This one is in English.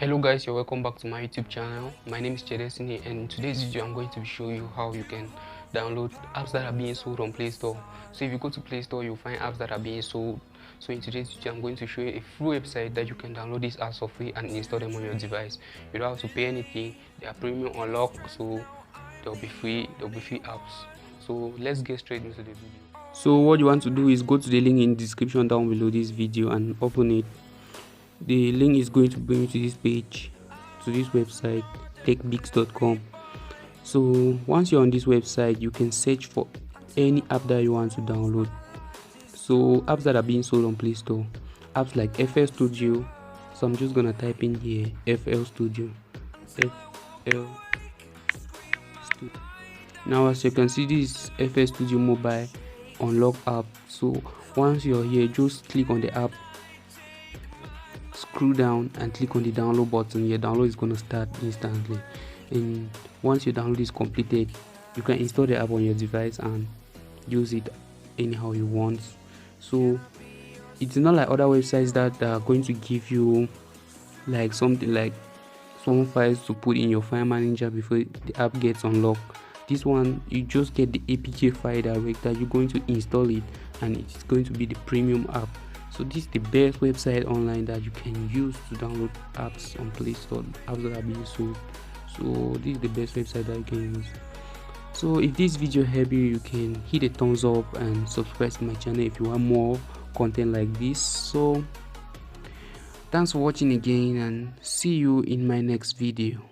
Hello guys, you're welcome back to my YouTube channel. My name is Chedestiny, and in today's video I'm going to show you how you can download apps that are being sold on Play Store. So if you go to Play Store, you'll find apps that are being sold. So in today's video I'm going to show you a free website that you can download these apps for free and install them on your device. You don't have to pay anything. They are premium unlock, so they'll be free apps. So let's get straight into the video. So what you want to do is go to the link in the description down below this video and open it. The link is going to bring you to this page, to this website, techbix.com. So once you're on this website, you can search for any app that you want to download. So apps that are being sold on Play Store, apps like FL Studio. So I'm just gonna type in here FL Studio. Now as you can see, this is FL Studio mobile unlock app. So once you're here, just click on the app, scroll down and click on the download button. Your download is going to start instantly, and once your download is completed, you can install the app on your device and use it anyhow you want. So it's not like other websites that are going to give you like something like some files to put in your file manager before the app gets unlocked. This one, you just get the APK file direct that you're going to install it, and it's going to be the premium app. So this is the best website online that you can use to download apps on Play Store, apps that are being sold. So this is the best website that you can use. So if this video helped you, you can hit a thumbs up and subscribe to my channel if you want more content like this. So thanks for watching again, and see you in my next video.